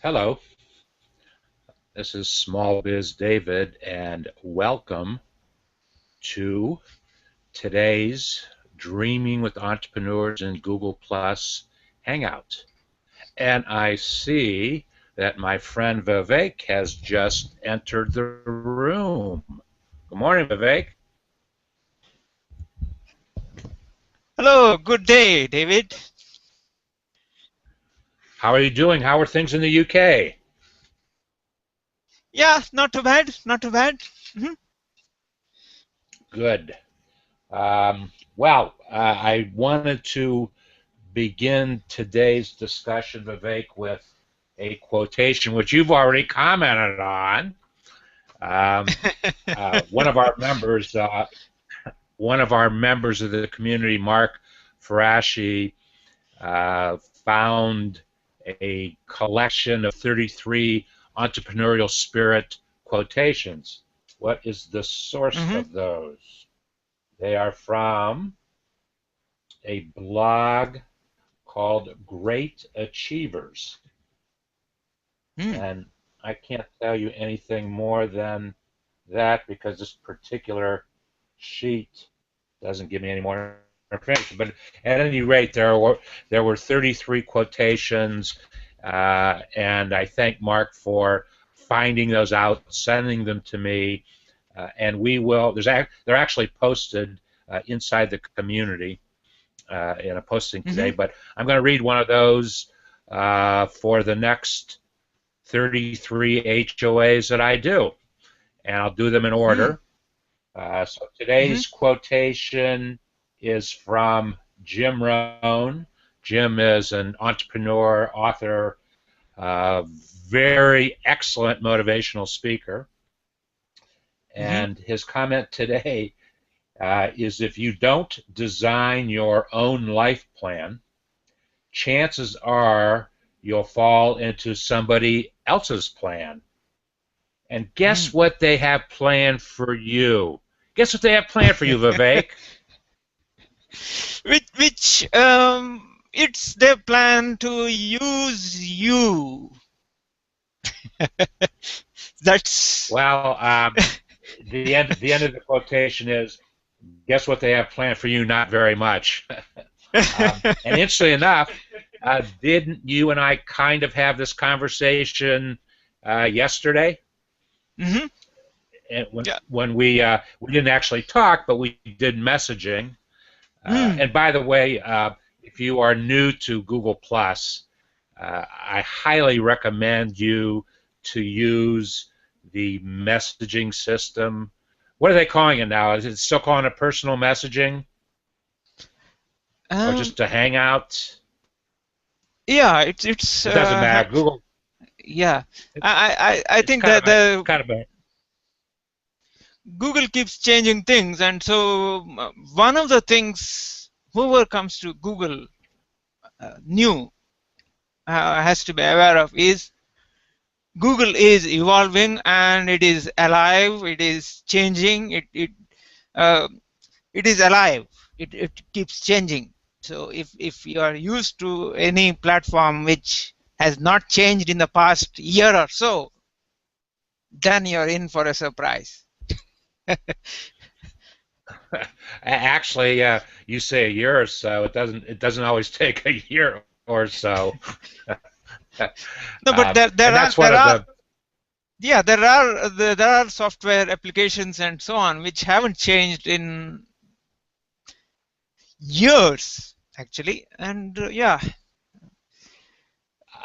Hello, this is Small Biz David, and welcome to today's Dreaming with Entrepreneurs in Google Plus Hangout. And I see that my friend Vivek has just entered the room. Good morning, Vivek. Hello, good day, David. How are you doing? How are things in the UK? Yeah, not too bad, not too bad. Mhm. Good. I wanted to begin today's discussion, Vivek, with a quotation which you've already commented on. Um, one of our members, one of our members of the community, Mark Farashi, found a collection of 33 entrepreneurial spirit quotations. What is the source Mhm. of those? They are from a blog called Great Achievers. Mm. And I can't tell you anything more than that because this particular sheet doesn't give me any more information. But at any rate, there were 33 quotations, and I thank Mark for finding those out, sending them to me, and we will. They're actually posted inside the community in a posting today. Mhm. But I'm going to read one of those for the next 33 HOAs that I do, and I'll do them in Mm. order. So Mhm. today's quotation is from Jim Rohn. Jim is an entrepreneur, author, uh, very excellent motivational speaker. Mhm. And his comment today is if you don't design your own life plan, chances are you'll fall into somebody else's plan. And guess Mm. what they have planned for you? Guess what they have planned for you, Vivek? Which it's their plan to use you. That's Well, the end of the quotation is, guess what they have planned for you? Not very much. And interestingly enough, didn't you and I kind of have this conversation yesterday? Mhm. And when Yeah. when we didn't actually talk, but we did messaging. Mm. And by the way, if you are new to Google Plus, I highly recommend you to use the messaging system. What are they calling it now? Is it still calling it personal messaging or Um. just a hangout? Yeah. It's It doesn't matter. Google. yeah. It, I it's think kind of that a. the Kind of a. Google keeps changing things, and so one of the things whoever comes to Google new has to be aware of is Google is evolving and it is alive. It is changing. Uh, it is alive. It keeps changing. So if you are used to any platform which has not changed in the past year or so, then you're in for a surprise. Actually, you say a year or so. It doesn't always take a year or so. No, but And that's one there of are the. yeah, there are software applications and so on which haven't changed in years actually, and yeah.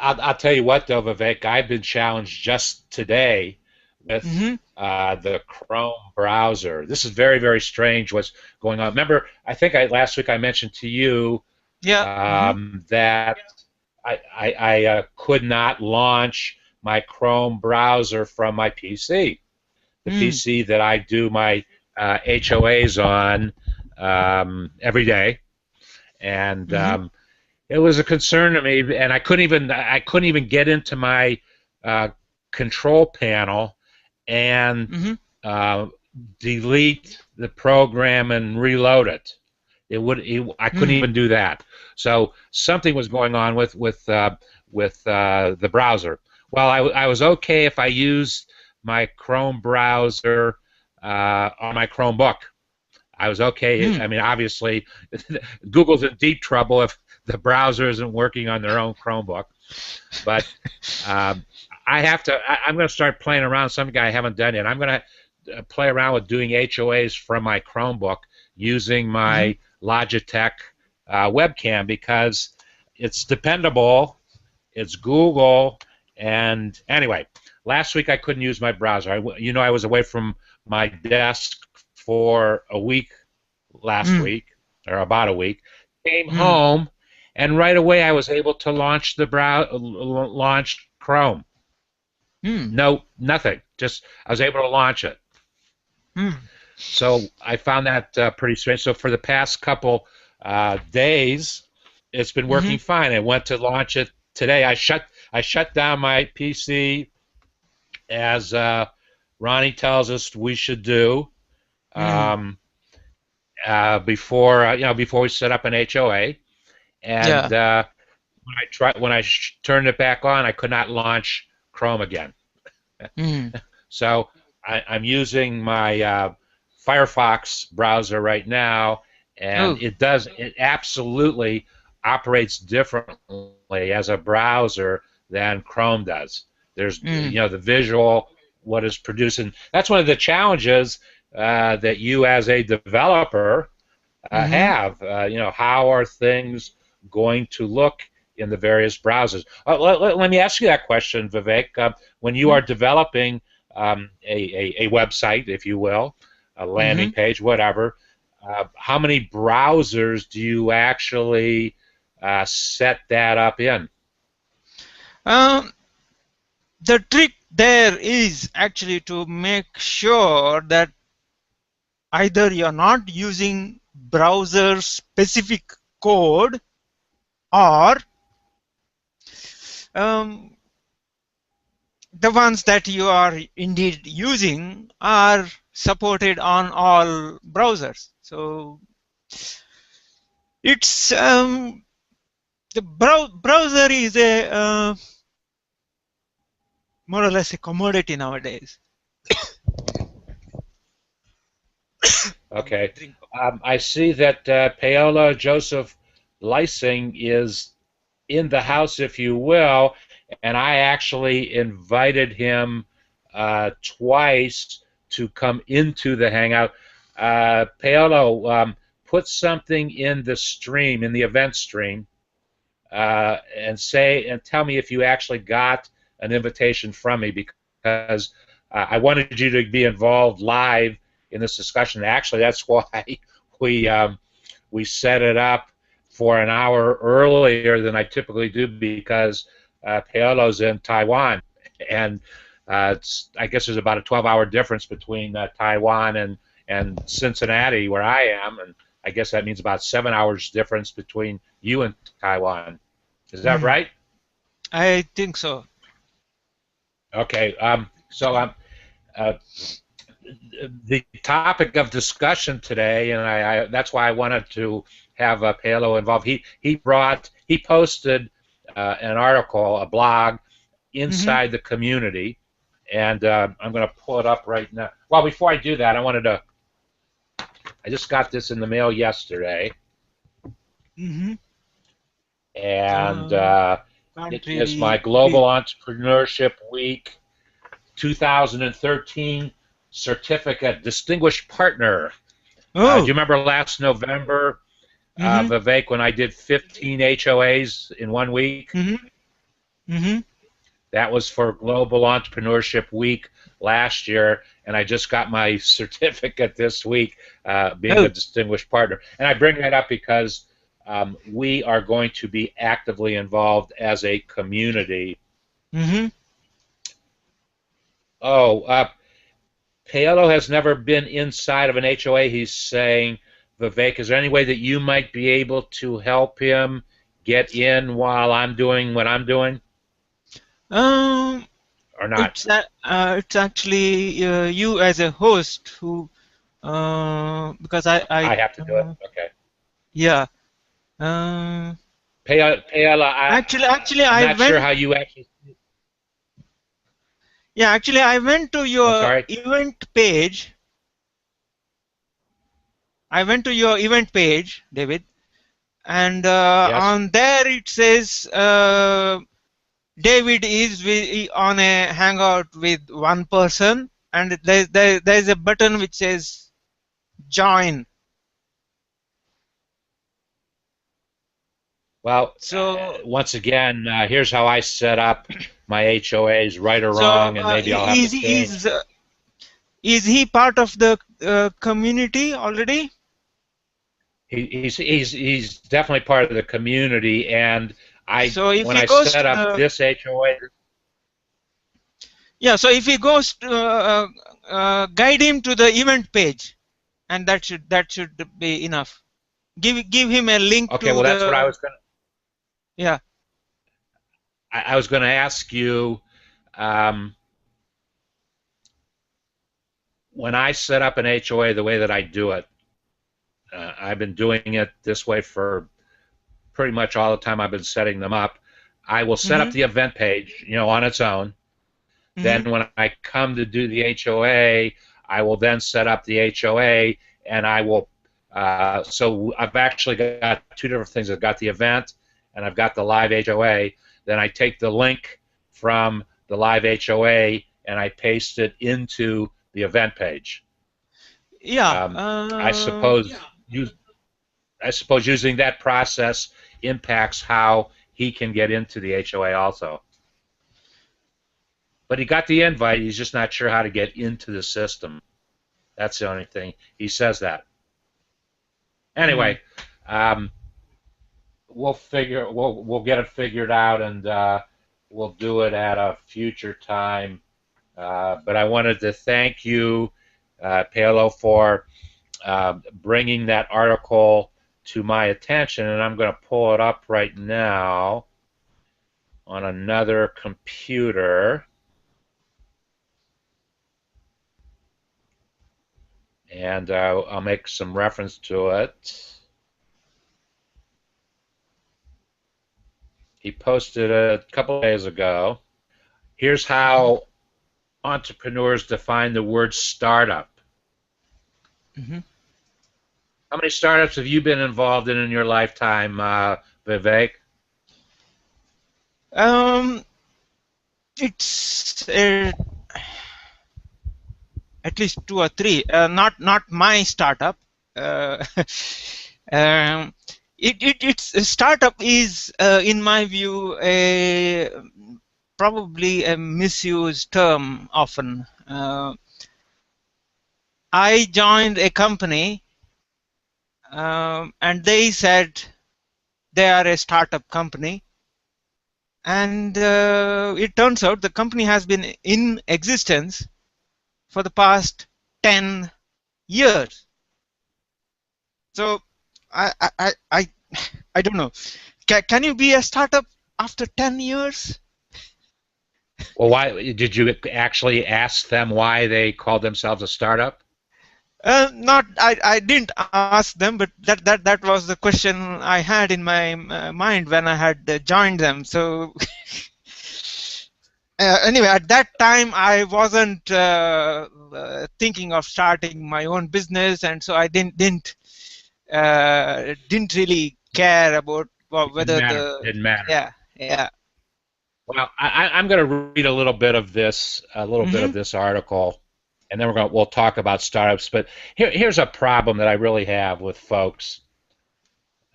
I'll tell you what, though, Vivek, I've been challenged just today with Hmm. the Chrome browser. This is very, very strange what's going on. Remember, I think last week I mentioned to you Yeah. Hmm. that I could not launch my Chrome browser from my PC, the Mm. PC that I do my HOAs on every day. And Hmm. it was a concern to me, and I couldn't even get into my uh, control panel and Hmm. uh, delete the program and reload it. I couldn't Mm. even do that. So something was going on with the browser. Well, I was okay if I used my Chrome browser on my Chromebook. I was okay. Hmm. I mean, obviously, Google's in deep trouble if the browser isn't working on their own Chromebook. But um, I'm going to start playing around. Something I haven't done yet. I'm going to play around with doing HOAs from my Chromebook using Hmm. my Logitech webcam because it's dependable. It's Google, and anyway, last week I couldn't use my browser. I was away from my desk for a week last Hmm. week, or about a week. Came Hmm. home, and right away I was able to launch Chrome. Hmm. No, nothing. Just I was able to launch it. Hmm. So I found that pretty strange. So for the past couple days, it's been Hmm. working fine. I went to launch it today. I shut down my PC as Ronnie tells us we should do Hmm. um, before we set up an HOA. And Yeah. when I turned it back on, I could not launch Chrome again. Hmm. So I'm using my Firefox browser right now, and Oh. it absolutely operates differently as a browser than Chrome does. There's Hmm. the visual, what is produced, and that's one of the challenges that you as a developer Hmm. have. How are things going to look in the various browsers? Let me ask you that question, Vivek. When you are developing a website, if you will, a Hmm. landing page, whatever, how many browsers do you actually set that up in? Um, the trick there is actually to make sure that either you're not using browser specific code, or um, the ones that you are indeed using are supported on all browsers. So it's the browser is a more or less a commodity nowadays. Let me Okay. drink of I see that Paola Joseph Lysing is in the house, if you will, and I actually invited him twice to come into the Hangout. Paolo, put something in the stream, in the event stream, and tell me if you actually got an invitation from me because I wanted you to be involved live in this discussion. Actually, that's why we um, we set it up for an hour earlier than I typically do because Paolo's in Taiwan, and I guess there's about a 12-hour difference between Taiwan and Cincinnati, where I am, and I guess that means about 7 hours difference between you and Taiwan. Is that Hmm. right? I think so. Okay. Uh, the topic of discussion today, and that's why I wanted to have Paolo involved. He posted an article, a blog Hmm. inside the community, and I'm going to pull it up right now. Well, before I do that, I just got this in the mail yesterday, Hmm. and Can't it is my really Global read. Entrepreneurship Week 2013 certificate, distinguished partner. Do Oh. you remember last November, Hmm. Vivek, when I did 15 HOAs in one week? Hmm. Hmm. That was for Global Entrepreneurship Week last year, and I just got my certificate this week, being a Oh. distinguished partner. And I bring that up because we are going to be actively involved as a community. Hmm. Oh, Paolo has never been inside of an HOA. He's saying, Vivek, is there any way that you might be able to help him get in while I'm doing what I'm doing, Um, or not? it's actually you as a host who because I I have to do it. Okay. yeah. Um, Paola, actually, I'm I not sure went. how you actually. Yeah, actually, I went to I'm your sorry. event page. I went to your event page, David, and Yes. on there it says David is on a hangout with one person, and there's a button which says join. Well, So once again, here's how I set up my HOAs, right or so wrong, and maybe I'll have to change. is he part of the community already? He's definitely part of the community, and So if when he I goes set to up the this HOA, so if he goes to guide him to the event page, and that should be enough. Give him a link okay, to well that's what I the was going. yeah. I was going to ask you. Um, when I set up an HOA, the way that I do it, I've been doing it this way for pretty much all the time I've been setting them up. I will set up Mhm. the event page, on its own. Mhm. Then when I come to do the HOA, I will then set up the HOA, and I will. So I've actually got two different things. I've got the event, and I've got the live HOA. Then I take the link from the live HOA and I paste it into the event page. Yeah. Um, I suppose use, I suppose using that process impacts how he can get into the HOA also. But he got the invite. He's just not sure how to get into the system. That's the only thing. He says that. Mhm. Anyway, um, we'll get it figured out, and we'll do it at a future time. But I wanted to thank you, Paolo, for bringing that article to my attention, and I'm going to pull it up right now on another computer, and I'll make some reference to it. He posted it a couple of days ago. Here's Mhm. how entrepreneurs define the word startup. Mhm. How many startups have you been involved in your lifetime, Vivek? Um, it's at least two or three. Not my startup. Uh, um, it's a startup is in my view a probably a misused term often. I joined a company and they said they are a startup company, and it turns out the company has been in existence for the past 10 years. So I I don't know. Can you be a startup after 10 years? Well, why did you actually ask them why they called themselves a startup? Not I didn't ask them, but that was the question I had in my mind when I had joined them. So anyway, at that time I wasn't thinking of starting my own business, and so I didn't really care about It didn't whether matter. the Didn't matter. yeah. Well, I'm going to read a little bit of Hmm. this article, and then we'll talk about startups. But here's a problem that I really have with folks.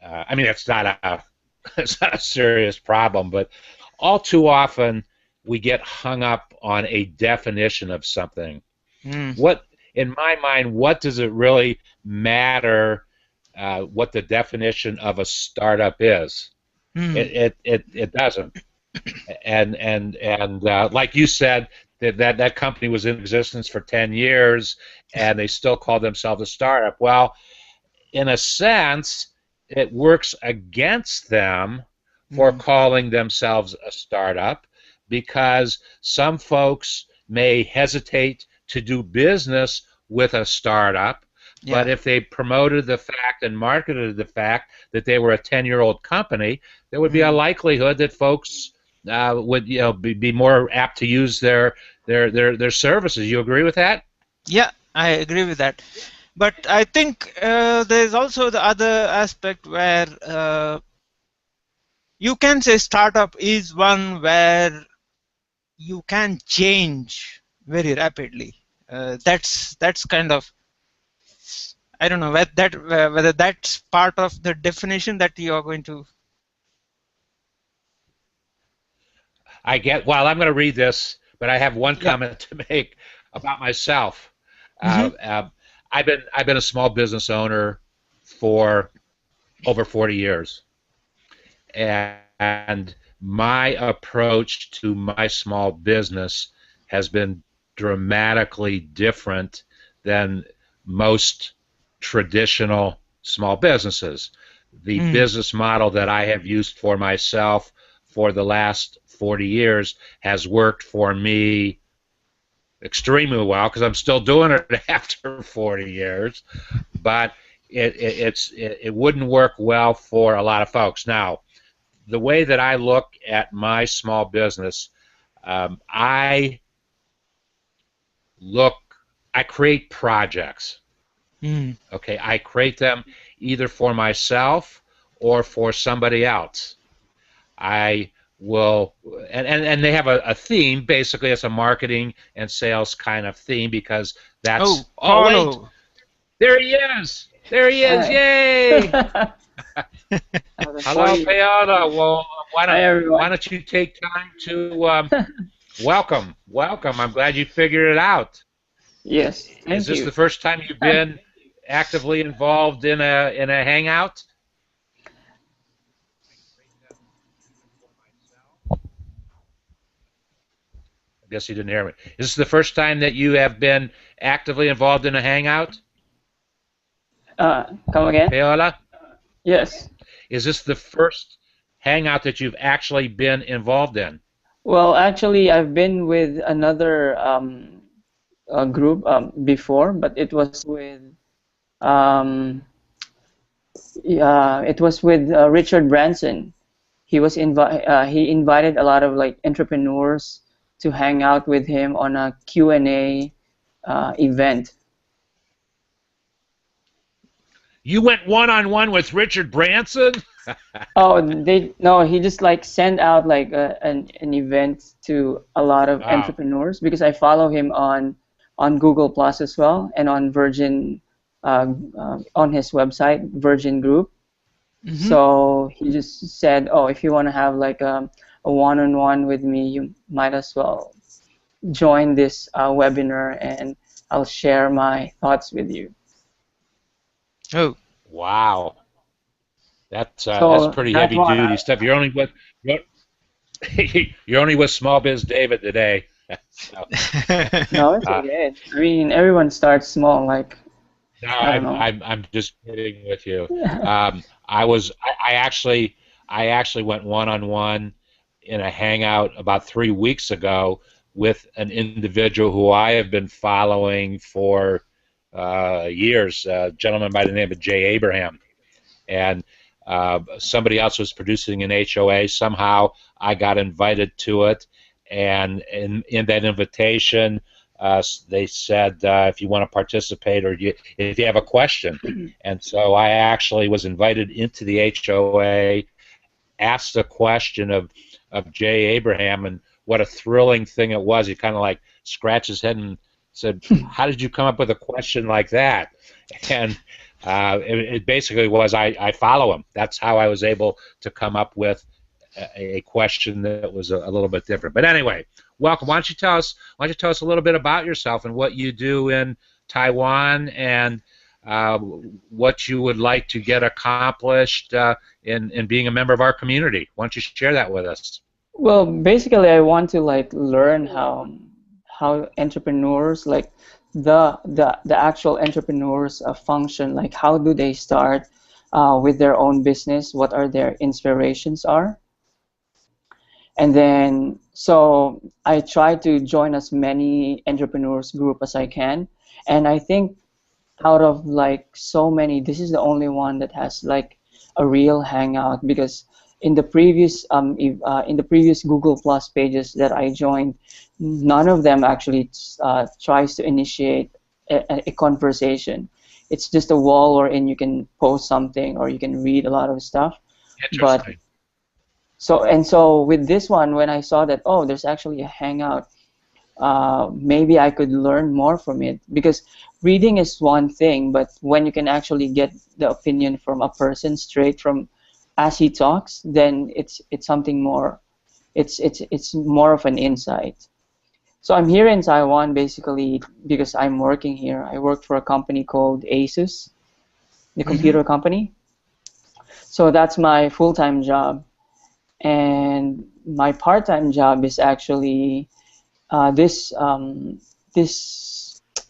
I mean, it's not a it's not a serious problem, but all too often we get hung up on a definition of something. Mm. What, in my mind, what does it really matter what the definition of a startup is? Mm. It doesn't. And like you said, that company was in existence for 10 years, and they still call themselves a startup. Well, in a sense, it works against them for Mm. calling themselves a startup because some folks may hesitate to do business with a startup. But Yeah. if they promoted the fact and marketed the fact that they were a 10-year-old company, there would be a Mm. likelihood that folks would be more apt to use their their services. You agree with that? Yeah, I agree with that. But I think there's also the other aspect where you can say startup is one where you can change very rapidly. That's kind of, I don't know whether that's part of the definition that you are going to. I get. Well, I'm going to read this, but I have one Yeah. comment to make about myself. Mm-hmm. I've been a small business owner for over 40 years, and my approach to my small business has been dramatically different than most traditional small businesses. The Mm. business model that I have used for myself for the last 40 years has worked for me extremely well because I'm still doing it after 40 years, but it wouldn't work well for a lot of folks. Now, the way that I look at my small business, I look, I create projects. Mm. Okay, I create them either for myself or for somebody else. I will, and they have a theme. Basically, it's a marketing and sales kind of theme because that's. Oh, Oh wait, Paulo. there he is. There he is. Hi. Yay! How's it for Hello, you? Paola. Well, Hi, why everyone. don't you take time to welcome? Welcome. I'm glad you figured it out. Yes, Is thank this you. the first time you've been actively involved in a hangout? I guess you didn't hear me. Is this the first time that you have been actively involved in a hangout, Come again? Paola? Yes. Is this the first hangout that you've actually been involved in? Well, actually, I've been with another group before, but um, it was with Richard Branson. He invited a lot of like entrepreneurs to hang out with him on a Q&A event. You went one-on-one with Richard Branson? Oh, they no, he just like sent out like an event to a lot of Oh, entrepreneurs because I follow him on Google Plus as well and on Virgin on his website Virgin Group. Mm-hmm. So he just said, "Oh, if you want to have like a one-on-one with me, you might as well join this webinar and I'll share my thoughts with you." Oh. wow. That's So pretty that heavy one, duty stuff. You're, you're only with Small Biz David today. So, no, it's uh, okay. I mean, everyone starts small, like no, I don't I'm know. I'm I'm just kidding with you. I actually went one-on-one in a hangout about 3 weeks ago with an individual who I have been following for years, a gentleman by the name of Jay Abraham, and somebody else was producing an HOA. Somehow I got invited to it, and in that invitation, they said if you want to participate or if you have a question. And so I actually was invited into the HOA, asked a question of Jay Abraham, and what a thrilling thing it was. He kind of like scratched his head and said, "How did you come up with a question like that?" And it basically was I follow him. That's how I was able to come up with a question that was a little bit different. But anyway, welcome. Why don't you tell us a little bit about yourself and what you do in Taiwan and uh, what you would like to get accomplished in being a member of our community. Why don't you share that with us? Well, basically, I want to like learn how entrepreneurs like the actual entrepreneurs function. Like, how do they start with their own business? What are their inspirations are? And then so I try to join as many entrepreneurs group as I can. And I think out of like so many, this is the only one that has like a real hangout because in the previous Google Plus pages that I joined, none of them actually tries to initiate a conversation. It's just a wall wherein you can post something or you can read a lot of stuff. But Interesting. so with this one, when I saw that, oh, there's actually a Hangout, maybe I could learn more from it, because reading is one thing, but when you can actually get the opinion from a person straight from as he talks, then it's something more. It's more of an insight. So I'm here in Taiwan basically because I'm working here. I work for a company called Asus, the Mm-hmm. computer company. So that's my full-time job, and my part-time job is actually this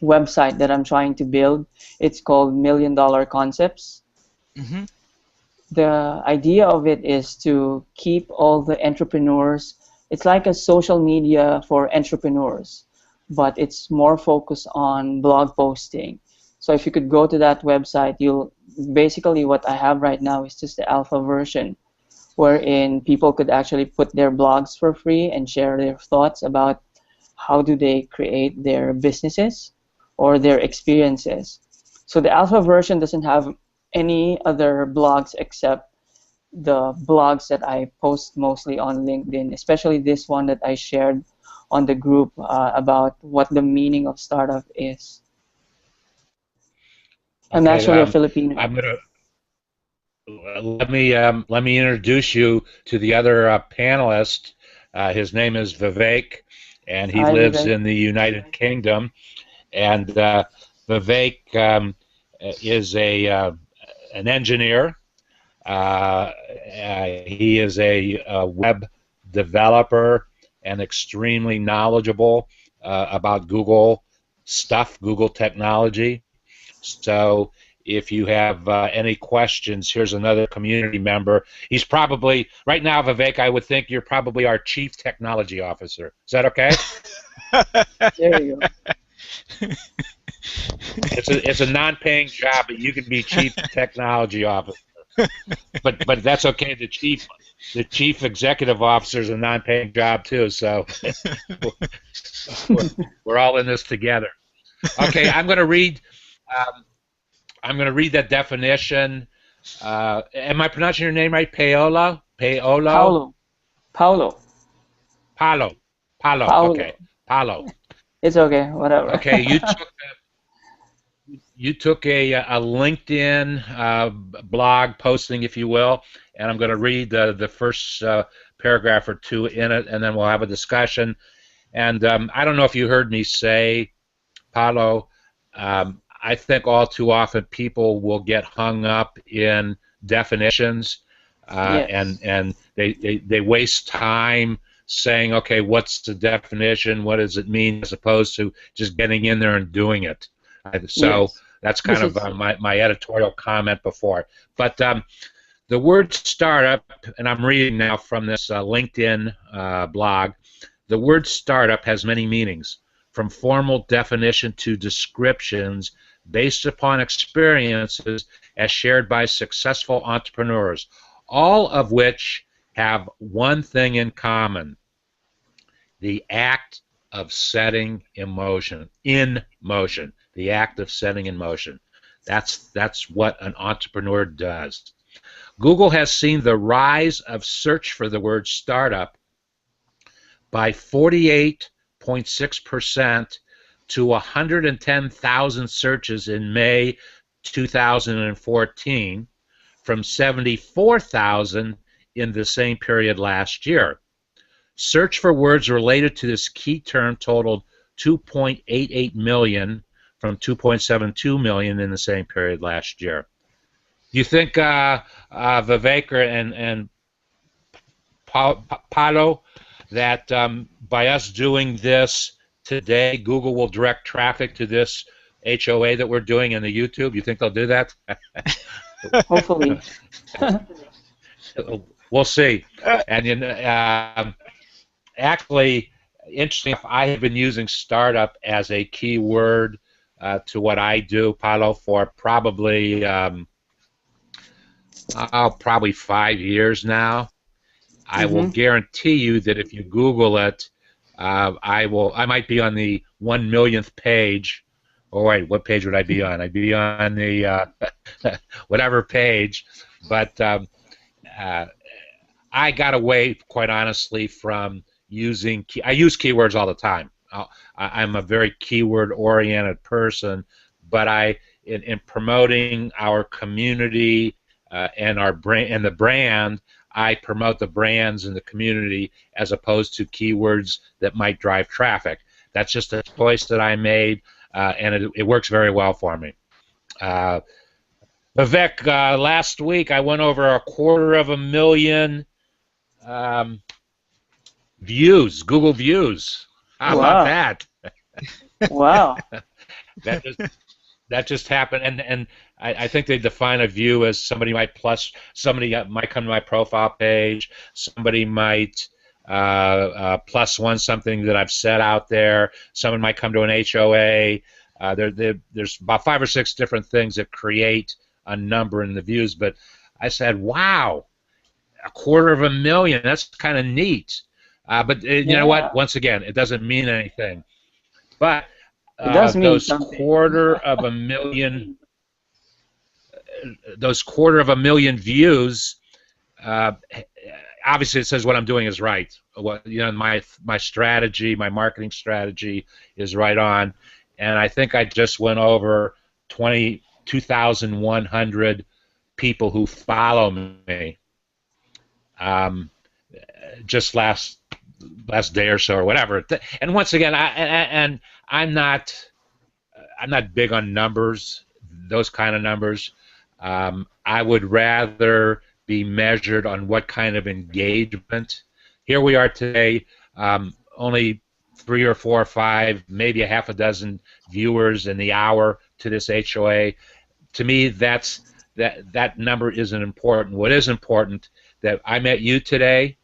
website that I'm trying to build. It's called Million Dollar Concepts. Mm-hmm. The idea of it is to keep all the entrepreneurs. It's like a social media for entrepreneurs, but it's more focused on blog posting. So if you could go to that website, you'll basically, what I have right now is just the alpha version, wherein people could actually put their blogs for free and share their thoughts about how do they create their businesses or their experiences. So the alpha version doesn't have any other blogs except the blogs that I post mostly on LinkedIn, especially this one that I shared on the group about what the meaning of startup is. I'm Okay, actually a Filipino. I'm gonna let me introduce you to the other panelist. His name is Vivek, and he Hi, lives Vivek. in the United Kingdom. And Vivek is an engineer. He is a web developer and extremely knowledgeable about Google stuff, Google technology. So if you have any questions, here's another community member. He's probably, right now, Vivek, I would think you're probably our Chief Technology Officer. Is that okay? There you go. It's a non-paying job, but you can be Chief Technology Officer. But that's okay. The chief executive officer is a non-paying job too, so we're all in this together. Okay, I'm going to read. I'm going to read that definition. Am I pronouncing your name right? Paolo? Paolo? Paulo. Paulo. Palo. Palo. Okay. Paulo. Palo. It's okay, whatever. Okay, you took a LinkedIn blog posting, if you will, and I'm going to read the first paragraph or two in it, and then we'll have a discussion. And I don't know if you heard me say, Paulo, I think all too often people will get hung up in definitions, Yes. and they waste time saying, okay, what's the definition? What does it mean? As opposed to just getting in there and doing it. So Yes. that's kind This of is my editorial comment before. But the word startup, and I'm reading now from this LinkedIn blog, the word startup has many meanings, from formal definition to descriptions based upon experiences as shared by successful entrepreneurs, all of which have one thing in common: the act of setting in motion, the act of setting in motion. That's what an entrepreneur does. Google has seen the rise of search for the word startup by 48.6% to 110,000 searches in May 2014 from 74,000 in the same period last year. Search for words related to this key term totaled 2.88 million from 2.72 million in the same period last year. Do you think Vivek and Paulo, that by us doing this today, Google will direct traffic to this HOA that we're doing in the YouTube? You think they'll do that? hopefully. We'll see. And actually, interesting enough, I have been using startup as a key word to what I do, Paulo, for probably 5 years now. I will guarantee you that if you Google it, I might be on the 1 millionth page. Oh wait, what page would I be on? I'd be on the whatever page, but I got away, quite honestly, from using. I use keywords all the time. I'm a very keyword-oriented person, but in promoting our community and our brand and the brand, I promote the brands and the community as opposed to keywords that might drive traffic. That's just a choice that I made, and it works very well for me. Vivek, last week I went over 250,000 views, Google views. How about that? Wow. that just happened, and I think they define a view as somebody might might come to my profile page, somebody might plus one something that I've set out there, someone might come to an HOA. There's about 5 or 6 different things that create a number in the views, but I said, wow, 250,000, that's kind of neat. But you know what? Once again, it doesn't mean anything. But it does mean those something. 250,000, those 250,000 views, obviously it says what I'm doing is right. My strategy, my marketing strategy is right on, and I think I just went over 2,100 people who follow me. Just last day or so, or whatever. And once again, I'm not big on numbers, those kind of numbers. I would rather be measured on what kind of engagement. Here we are today, only 3 or 4 or 5, maybe a half a dozen viewers in the hour to this HOA. To me, that number isn't important. What is important, that I met you today,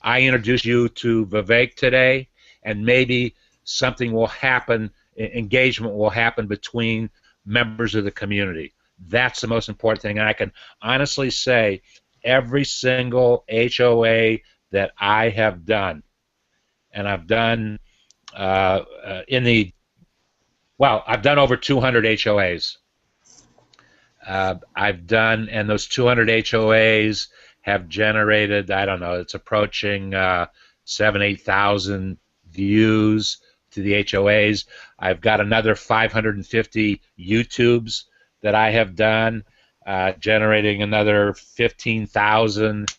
I introduced you to Vivek today, and maybe something will happen, engagement will happen between members of the community. That's the most important thing, and I can honestly say every single HOA that I have done, and I've done I've done over 200 HOAs. And those 200 HOAs have generated, I don't know, it's approaching 7,000-8,000 views to the HOAs. I've got another 550 YouTubes that I have done, generating another 15,000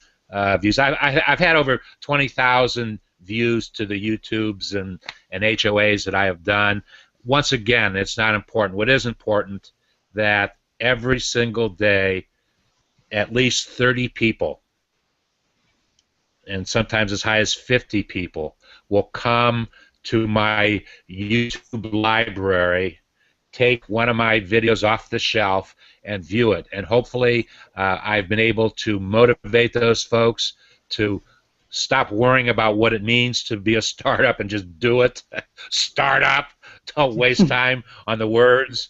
views. I've had over 20,000 views to the YouTubes and HOAs that I have done. Once again, it's not important. What is important, that every single day, at least 30 people, and sometimes as high as 50 people, will come to my YouTube library, take one of my videos off the shelf, and view it. And hopefully I've been able to motivate those folks to stop worrying about what it means to be a startup and just do it. Startup. Don't waste time on the words.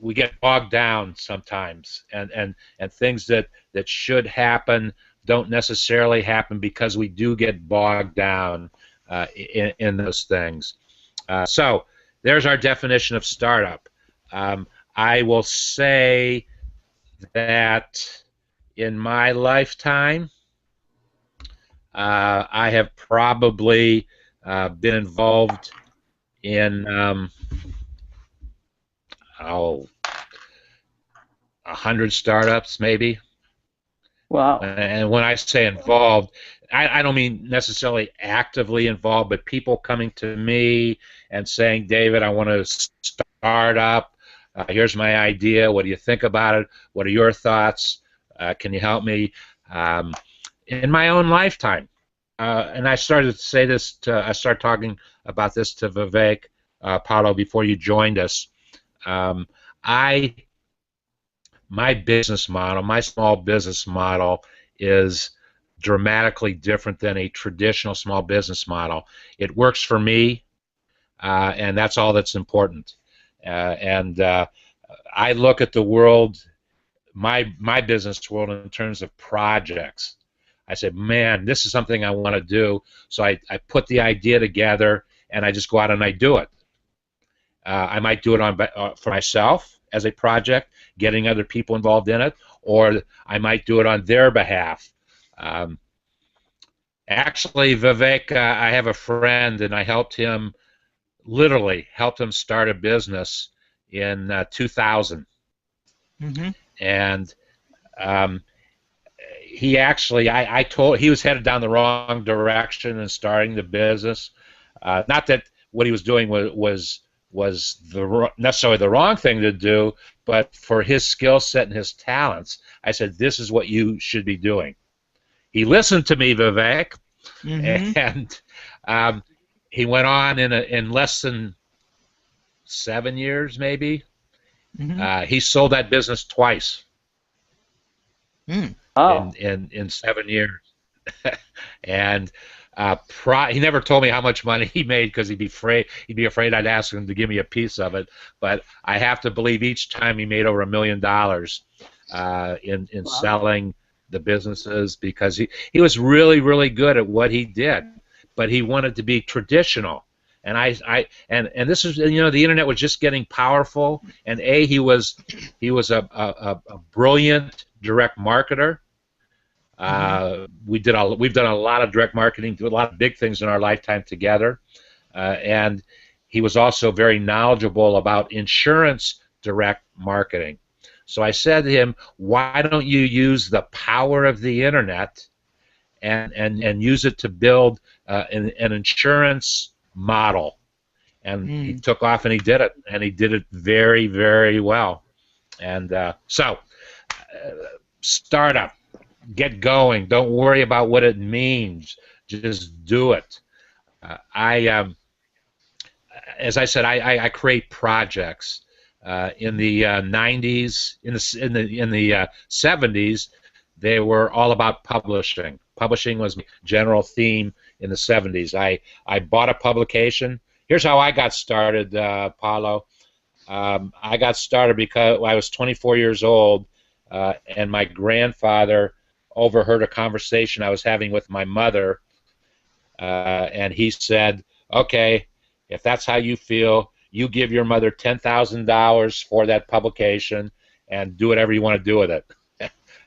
We get bogged down sometimes, and things that should happen don't necessarily happen because we do get bogged down in those things. So there's our definition of startup. I will say that in my lifetime, I have probably been involved in 100 startups, maybe. Wow. And when I say involved, I don't mean necessarily actively involved, but people coming to me and saying, David, I want to start up. Here's my idea. What do you think about it? What are your thoughts? Can you help me? In my own lifetime. And I started to say this, I started talking about this to Vivek, Paulo, before you joined us. My business model, my small business model, is dramatically different than a traditional small business model. It works for me, and that's all that's important. I look at the world, my business world, in terms of projects. I said, man, this is something I want to do. So I put the idea together, and I just go out and I do it. I might do it for myself as a project, getting other people involved in it, or I might do it on their behalf. Actually, Vivek, I have a friend, and I literally helped him start a business in 2000. Mm-hmm. And he actually, he was headed down the wrong direction in starting the business. Not that what he was doing was necessarily the wrong thing to do, but for his skill set and his talents, I said, this is what you should be doing. He listened to me, Vivek, and he went on in less than 7 years, maybe. He sold that business twice in 7 years. And he never told me how much money he made because he'd be afraid I'd ask him to give me a piece of it. But I have to believe each time he made over $1 million in selling the businesses, because he was really, really good at what he did, but he wanted to be traditional. And and this is, the internet was just getting powerful, and he was a brilliant direct marketer. We've done a lot of direct marketing, do a lot of big things in our lifetime together, and he was also very knowledgeable about insurance direct marketing. So I said to him, why don't you use the power of the internet and use it to build an insurance model? And he took off and he did it, and he did it very, very well. And startup, get going. Don't worry about what it means. Just do it. As I said, I create projects. In the 90s, in the 70s, they were all about publishing. Publishing was my general theme in the 70s. I bought a publication. Here's how I got started, Paulo. I got started because I was 24 years old, and my grandfather overheard a conversation I was having with my mother, and he said, okay, if that's how you feel, you give your mother $10,000 for that publication and do whatever you want to do with it.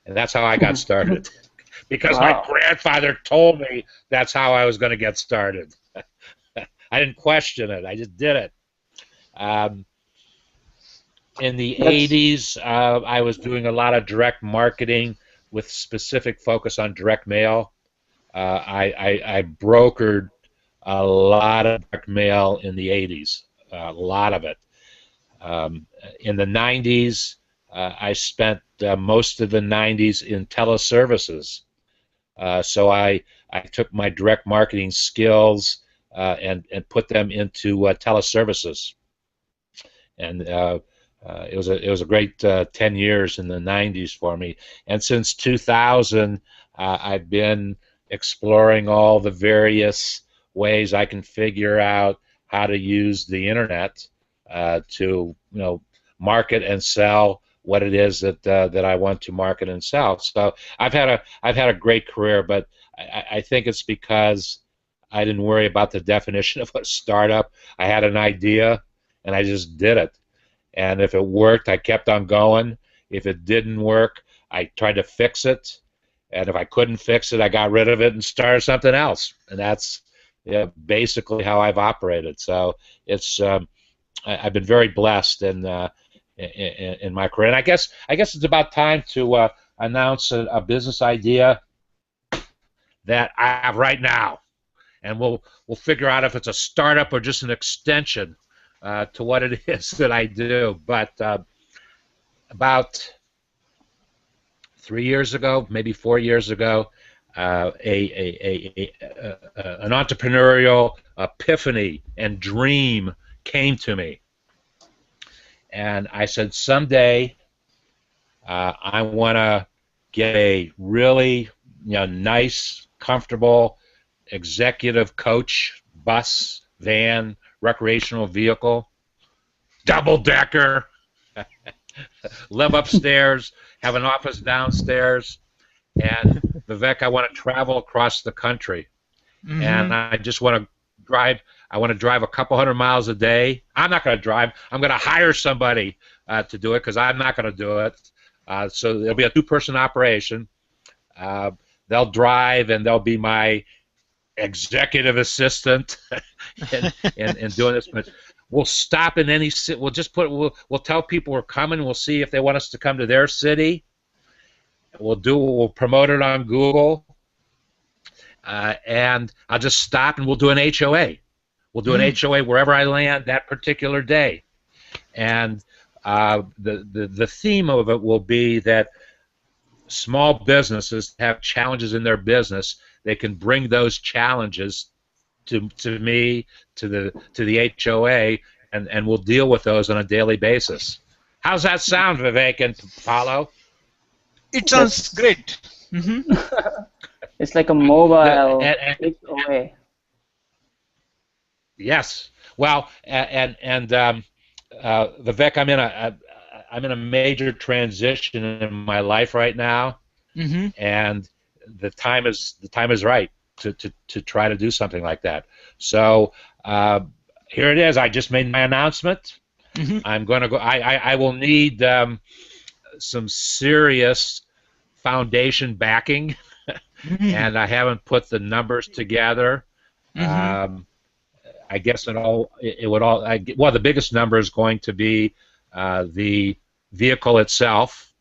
And that's how I got started. Because my grandfather told me that's how I was going to get started. I didn't question it. I just did it. In the 80s, I was doing a lot of direct marketing with specific focus on direct mail. I brokered a lot of direct mail in the 80s. A lot of it. In the 90s, I spent most of the 90s in teleservices. So I took my direct marketing skills and put them into teleservices. And it was a great 10 years in the 90s for me. And since 2000, I've been exploring all the various ways I can figure out how to use the internet to market and sell what it is that I want to market and sell. So I've had a great career, but I think it's because I didn't worry about the definition of a startup. I had an idea and I just did it. And if it worked, I kept on going. If it didn't work, I tried to fix it. And if I couldn't fix it, I got rid of it and started something else. And that's basically how I've operated. So it's I've been very blessed in my career. And I guess it's about time to announce a business idea that I have right now, and we'll figure out if it's a startup or just an extension to what it is that I do. But about 3 years ago, maybe 4 years ago, an entrepreneurial epiphany and dream came to me, and I said, someday I want to get a really nice, comfortable executive coach bus, van, recreational vehicle, double-decker, live upstairs, have an office downstairs, and Vivek, I want to travel across the country, and Mm-hmm. I just want to drive. I want to drive a couple hundred miles a day. I'm not going to drive. I'm going to hire somebody to do it because I'm not going to do it. So there'll be a two-person operation. Uh, they'll drive, and they'll be my executive assistant in doing this. But we'll stop in any city. We'll just we'll tell people we're coming. We'll see if they want us to come to their city. We'll promote it on Google, and I'll just stop and we'll do an HOA. We'll do an HOA wherever I land that particular day, and the theme of it will be that small businesses have challenges in their business. They can bring those challenges to me, to the HOA, and we'll deal with those on a daily basis. How's that sound, Vivek and Paulo? It sounds great. Mm-hmm. It's like a mobile And- HOA. Yes. Well, Vivek, I'm in a major transition in my life right now, Mm-hmm. and the time is right to try to do something like that. So here it is. I just made my announcement. Mm-hmm. I'm going to go. I will need some serious foundation backing, Mm-hmm. and I haven't put the numbers together. Mm-hmm. I guess it would all. Well, the biggest number is going to be the vehicle itself,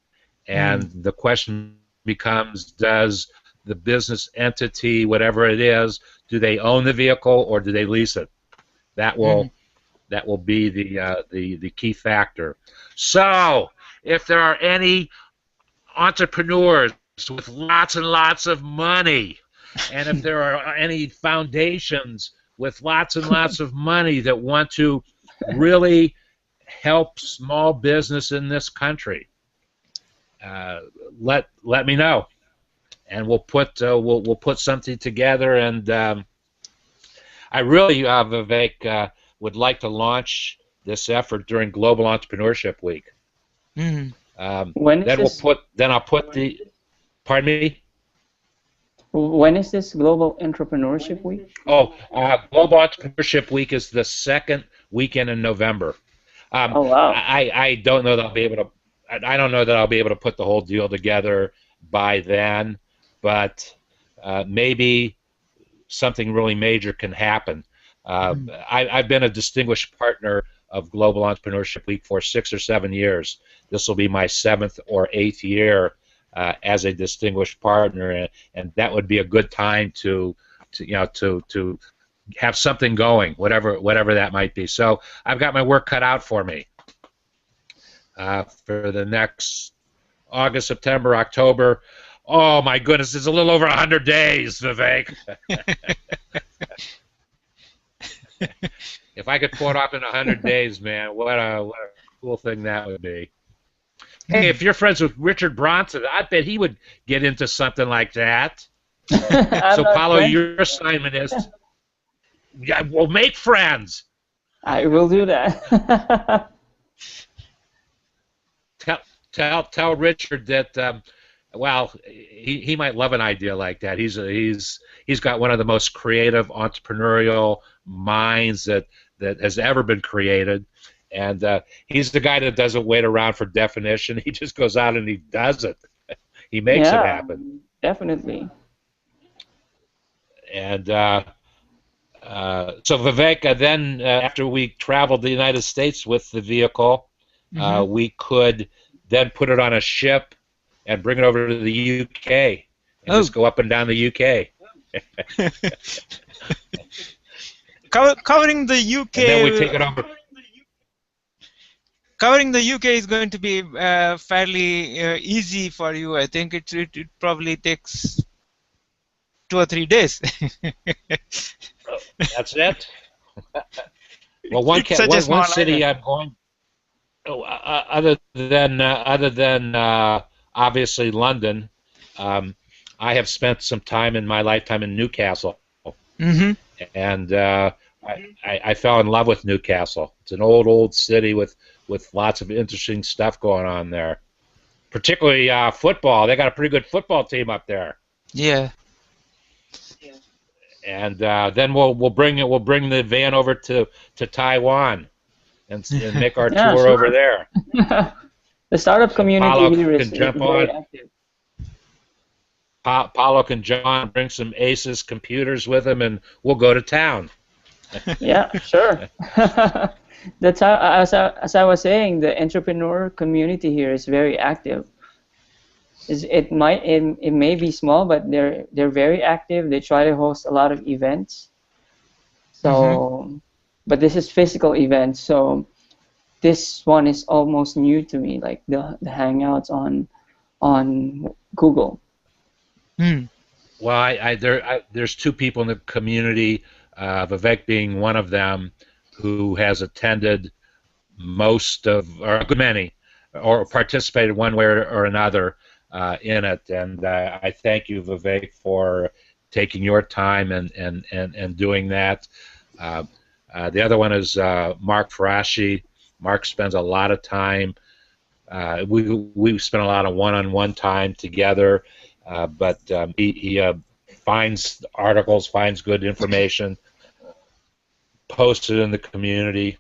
and the question becomes: does the business entity, whatever it is, do they own the vehicle or do they lease it? That will be the key factor. So, if there are any entrepreneurs with lots and lots of money, and if there are any foundations with lots and lots of money that want to really help small business in this country, let me know, and we'll put something together. And I really, Vivek, would like to launch this effort during Global Entrepreneurship Week. Mm-hmm. When is Then I'll put the. Pardon me. When is this Global Entrepreneurship Week? Oh, Global Entrepreneurship Week is the second weekend in November. Oh wow! I don't know that I'll be able to. I don't know that I'll be able to put the whole deal together by then, but maybe something really major can happen. I've been a distinguished partner of Global Entrepreneurship Week for 6 or 7 years. This will be my 7th or 8th year as a distinguished partner, and that would be a good time to have something going, whatever that might be. So I've got my work cut out for me for the next August, September, October. Oh my goodness, it's a little over 100 days, Vivek. If I could pull it off in 100 days, man, what a cool thing that would be. Hey, if you're friends with Richard Bronson, I bet he would get into something like that. So, Paulo, your assignment is, we'll make friends. I will do that. Tell Richard that. Well, he might love an idea like that. He's got one of the most creative entrepreneurial minds that has ever been created. And he's the guy that doesn't wait around for definition. He just goes out and he does it. He makes it happen. Definitely. And so Vivek, then after we traveled the United States with the vehicle, we could then put it on a ship and bring it over to the UK and just go up and down the UK. Covering the UK. And then we take it over. Covering the UK is going to be fairly easy for you. I think it probably takes 2 or 3 days. That's it. Well, one city I'm going. Other than obviously London, I have spent some time in my lifetime in Newcastle, and I fell in love with Newcastle. It's an old city with lots of interesting stuff going on there. Particularly football. They got a pretty good football team up there. Yeah. And then we'll bring the van over to Taiwan and make our Yeah, tour over sure. there. The startup So community Paulo here is can jump very on. active. Paulo can John bring some Asus computers with him, and we'll go to town. Yeah, sure. That's how, as I was saying, the entrepreneur community here is very active. It may be small, but they're very active. They try to host a lot of events. Mm-hmm. So, but this is physical events. So this one is almost new to me, like the Hangouts on Google. Hmm. Well, there's two people in the community, Vivek being one of them, who has attended most of, or a good many, or participated one way or another in it. And I thank you, Vivek, for taking your time and doing that. Uh, the other one is Mark Farashi. Mark spends a lot of time. We spent a lot of one-on-one time together, but he finds articles, finds good information, posts it in the community.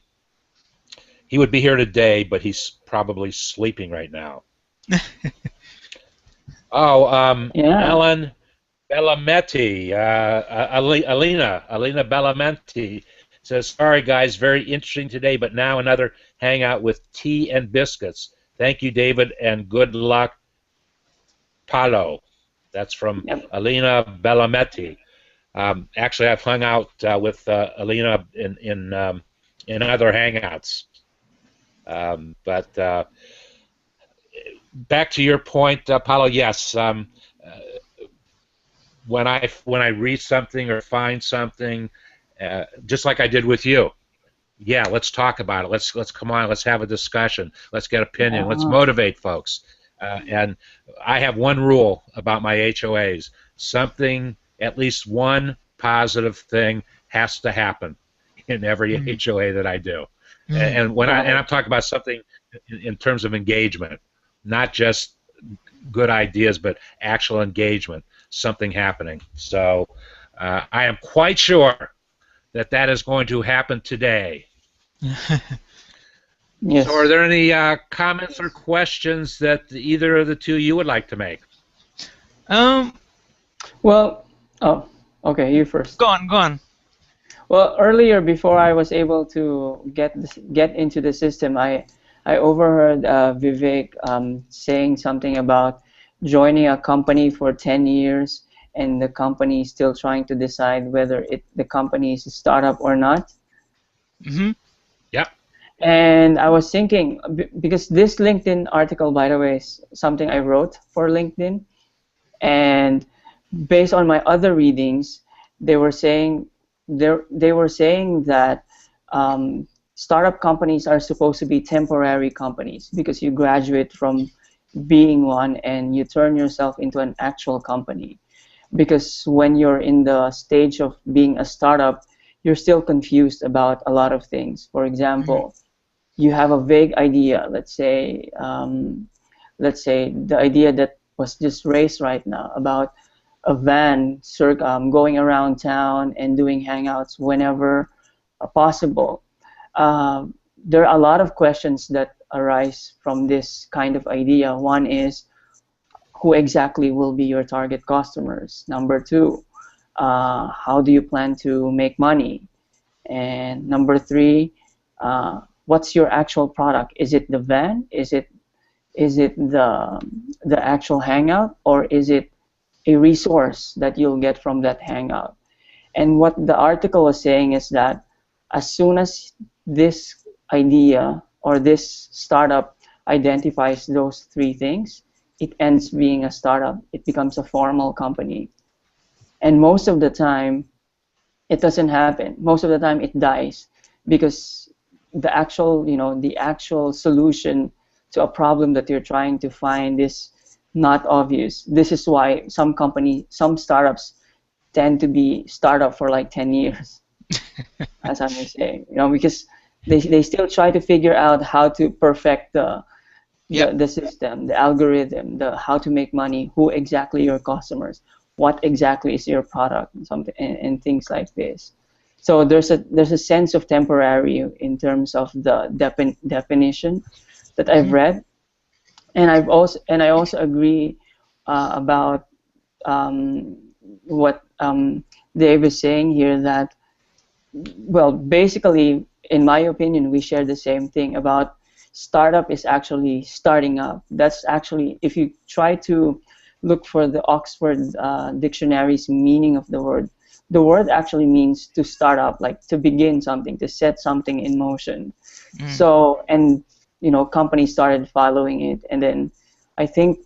He would be here today, but he's probably sleeping right now. Oh, Yeah. Ellen Bellametti, Alina Bellametti says, sorry guys, very interesting today, but now another hangout with tea and biscuits. Thank you, David, and good luck, Paulo. That's from Yep. Alina Bellametti. Actually, I've hung out with Alina in other hangouts. But back to your point, Paulo. Yes, when I read something or find something, just like I did with you, yeah, let's talk about it. Let's come on. Let's have a discussion. Let's get opinion. Let's Uh-huh. motivate folks. And I have one rule about my HOAs: something, at least one positive thing, has to happen in every Hmm. HOA that I do. Hmm. And Right. I'm talking about something in terms of engagement, not just good ideas, but actual engagement, something happening. So I am quite sure that that is going to happen today. So are Yes. there any comments or questions that either of the two you would like to make? um. Well, oh, okay, you first. Go on. Go on. Well, earlier before I was able to get into the system, I overheard Vivek saying something about joining a company for 10 years and the company is still trying to decide whether the company is a startup or not. Mm-hmm. Yep. And I was thinking because this LinkedIn article, by the way, is something I wrote for LinkedIn, and based on my other readings, they were saying they were saying that startup companies are supposed to be temporary companies because you graduate from being one and you turn yourself into an actual company. Because when you're in the stage of being a startup, you're still confused about a lot of things. For Mm-hmm. example, you have a vague idea. Let's say the idea that was just raised right now about a van going around town and doing hangouts whenever possible. There are a lot of questions that arise from this kind of idea. One is, who exactly will be your target customers? Number two, how do you plan to make money? And number three, what's your actual product? Is it the van? Is it the actual hangout, or is it a resource that you'll get from that hangout? And what the article was saying is that as soon as this idea or this startup identifies those three things, it ends being a startup. It becomes a formal company. And most of the time, it doesn't happen. Most of the time, it dies because the actual solution to a problem that you're trying to find is not obvious. This is why some startups tend to be startup for like 10 years, as I may say, because they still try to figure out how to perfect the Yep. the, the system, the algorithm, the how to make money, who exactly your customers, what exactly is your product and something and things like this. So there's a sense of temporary in terms of the definition that I've Mhm. read, and I also agree about um, what Dave is saying here, that, well, basically, in my opinion, we share the same thing about startup is actually starting up. That's actually, if you try to look for the Oxford Dictionary's meaning of the word actually means to start up, like to begin something, to set something in motion. Mm. So, and companies started following it, and then I think,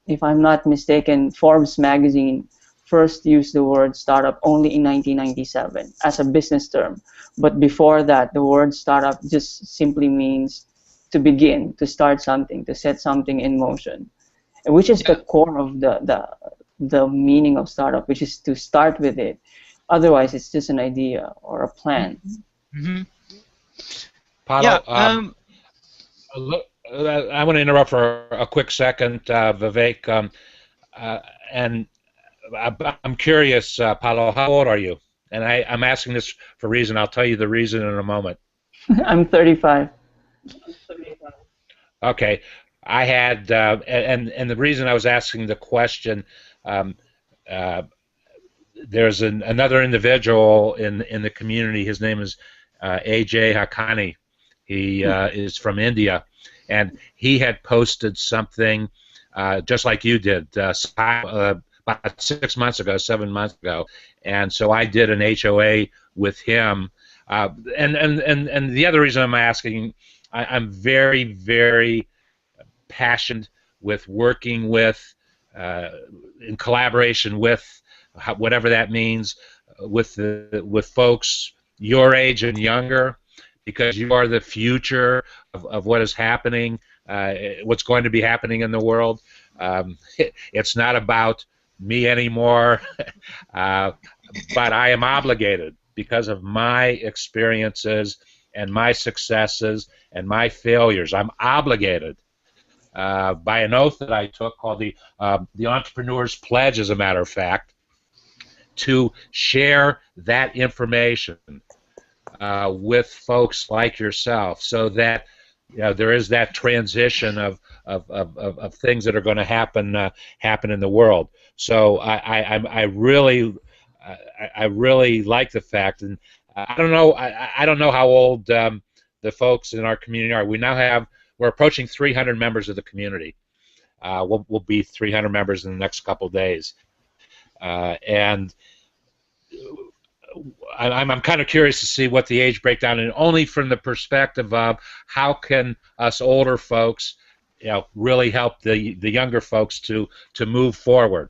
if I'm not mistaken, Forbes magazine first used the word startup only in 1997 as a business term. But before that, the word startup just simply means to begin, to start something, to set something in motion, which is the Yeah. core of the meaning of startup, which is to start with it. Otherwise, it's just an idea or a plan. Mm-hmm. Yeah. Palo, look, I want to interrupt for a quick second, Vivek, uh, and I'm curious, Palo, how old are you? And I'm asking this for a reason. I'll tell you the reason in a moment. I'm 35. Okay, I had, and the reason I was asking the question, um, uh, there's another individual in the community. His name is AJ Haqqani. He is from India, and he had posted something just like you did about 6 months ago, 7 months ago, and so I did an HOA with him. And the other reason I'm asking, I'm very, very passionate with working with, in collaboration with, whatever that means, with folks your age and younger, because you are the future of what is happening, what's going to be happening in the world. It's not about me anymore, uh, but I am obligated because of my experiences and my successes and my failures. I'm obligated by an oath that I took called the Entrepreneur's Pledge, as a matter of fact, to share that information with folks like yourself, so that there is that transition of things that are going to happen in the world. So I really I really like the fact, and I don't know how old the folks in our community are. We're approaching 300 members of the community. We'll be 300 members in the next couple of days, and I'm kind of curious to see what the age breakdown, and only from the perspective of how can us older folks, really help the younger folks to move forward,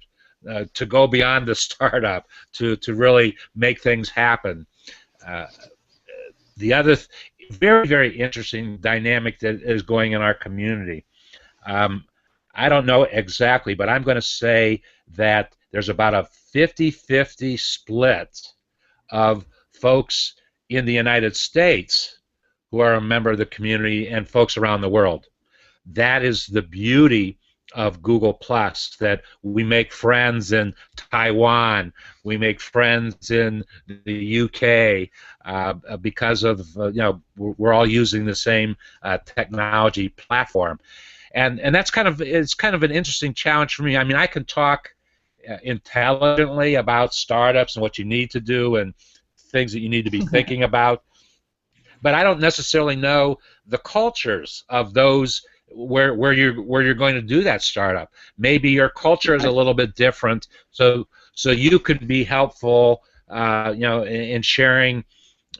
to go beyond the startup, to really make things happen. Uh, the other very, very interesting dynamic that is going in our community. Um, I don't know exactly, but I'm going to say that there's about a 50-50 split of folks in the United States who are a member of the community and folks around the world. That is the beauty of Google Plus, that we make friends in Taiwan, we make friends in the UK, because of we're all using the same technology platform, and it's kind of an interesting challenge for me. I mean, I can talk intelligently about startups and what you need to do and things that you need to be thinking about, but I don't necessarily know the cultures of those where you're going to do that startup. Maybe your culture is a little bit different, so you could be helpful, in sharing,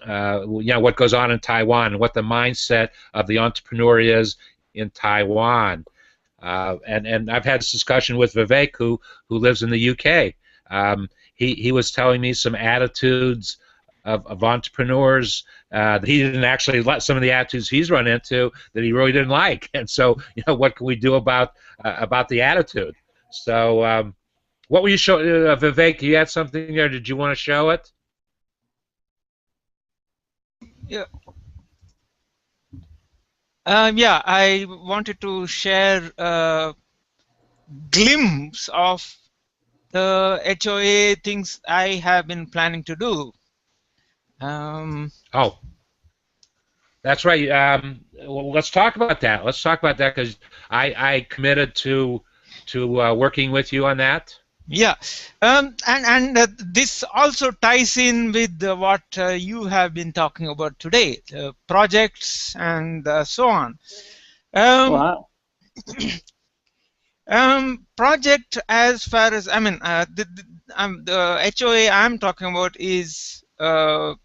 what goes on in Taiwan and what the mindset of the entrepreneur is in Taiwan. And I've had this discussion with Vivek, who lives in the UK. He was telling me some attitudes of entrepreneurs that he didn't actually let, some of the attitudes he's run into that he really didn't like. And so, what can we do about the attitude? So, what were you showing, Vivek? You had something there. Did you want to show it? Yeah. Yeah, I wanted to share a glimpse of the HOA things I have been planning to do. Oh, that's right. Well, let's talk about that. Let's talk about that because I committed to working with you on that. Yeah, and this also ties in with what you have been talking about today, projects and so on. Wow. Project, as far as I mean, the HOA I'm talking about is to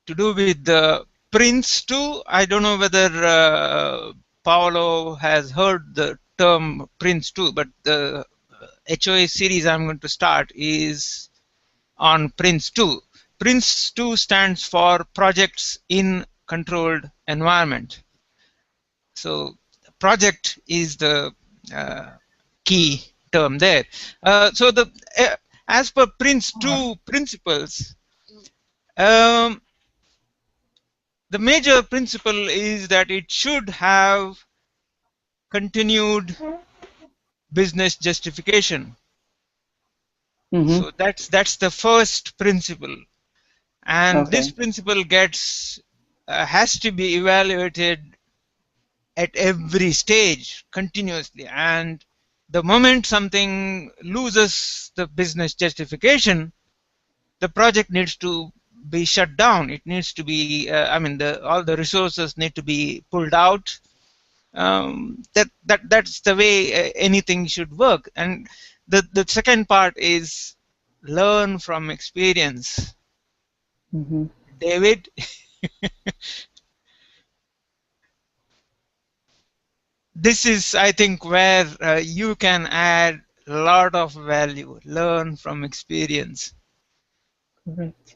do with the Prince2. I don't know whether Paolo has heard the term Prince2, but the HOA series I'm going to start is on Prince2. Prince2 stands for Projects in Controlled Environment. So project is the key term there. So as per Prince2 principles, the major principle is that it should have continued business justification. Mm-hmm. So that's the first principle, and Okay. this principle has to be evaluated at every stage continuously. And the moment something loses the business justification, the project needs to be shut down. It needs to be, all the resources need to be pulled out. That's the way anything should work. And the second part is learn from experience. Mm-hmm. David? This is, I think, where you can add a lot of value. Learn from experience. Correct.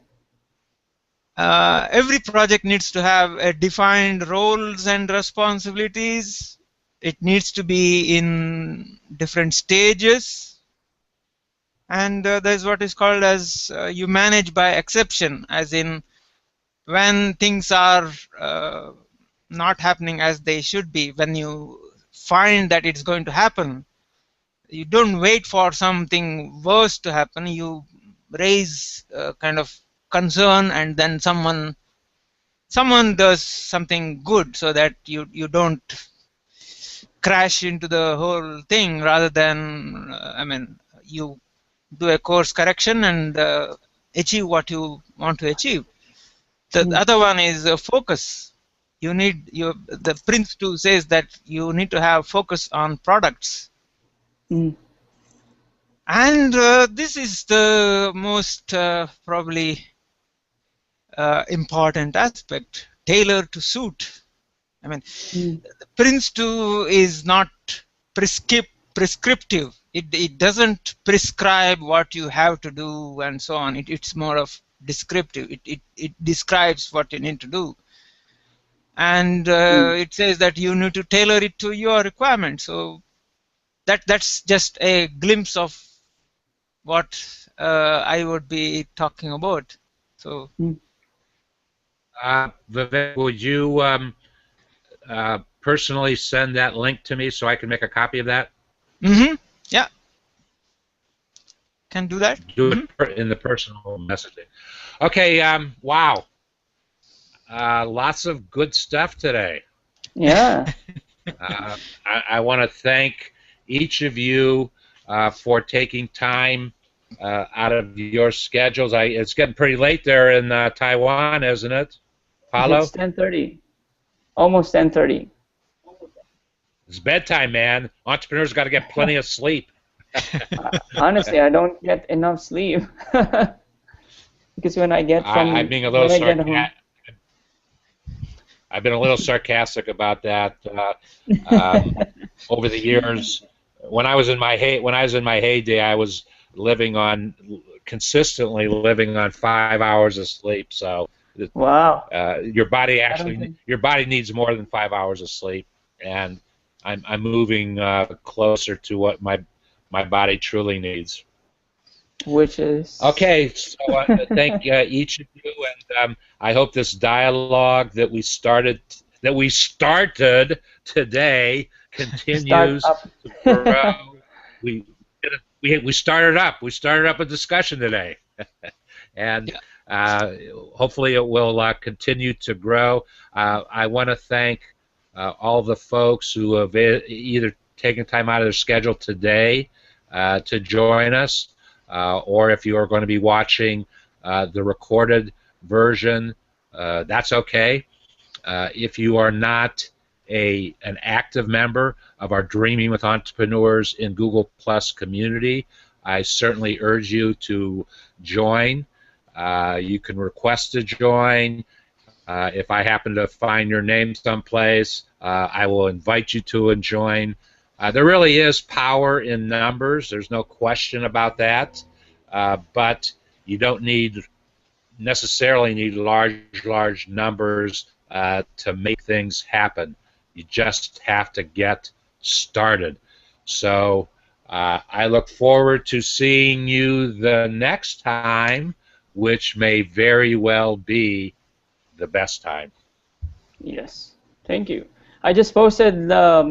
Every project needs to have defined roles and responsibilities. It needs to be in different stages. And there's what is called as you manage by exception, as in when things are not happening as they should be, when you find that it's going to happen, you don't wait for something worse to happen. You raise kind of concern, and then someone does something good so that you don't crash into the whole thing, rather than you do a course correction and achieve what you want to achieve. The other one is focus. The Prince2 says that you need to have focus on products. Mm. And this is the most probably important aspect, tailor to suit. I mean, Prince2 is not prescriptive. It doesn't prescribe what you have to do and so on. It's more of descriptive. It describes what you need to do. And it says that you need to tailor it to your requirements. So that's just a glimpse of what I would be talking about. So, Vivek, would you personally send that link to me so I can make a copy of that? Mm-hmm. Yeah. Can do that. Do it in the personal messaging. Okay. Wow. Lots of good stuff today. Yeah. I want to thank each of you for taking time out of your schedules. It's getting pretty late there in Taiwan, isn't it, Paulo? It's 10:30. Almost 10:30. It's bedtime, man. Entrepreneurs got to get plenty of sleep. Honestly, I don't get enough sleep. Because when I get from I'm being a little sarcastic. I've been a little sarcastic about that over the years. When I was in my heyday, I was consistently living on 5 hours of sleep. So, wow. Your body needs more than 5 hours of sleep, and I'm moving closer to what my body truly needs. Which is okay. So thank each of you, and I hope this dialogue that we started today continues to grow. We we started up. We started up a discussion today, and Yeah. hopefully it will continue to grow. I want to thank all the folks who have either taken time out of their schedule today to join us, or if you are going to be watching the recorded version, that's okay. If you are not an active member of our Dreaming with Entrepreneurs in Google Plus community, I certainly urge you to join. You can request to join. If I happen to find your name someplace, I will invite you to join. There really is power in numbers. There's no question about that. But you don't necessarily need large numbers to make things happen. You just have to get started. So I look forward to seeing you the next time, which may very well be the best time. Yes. Thank you. I just posted the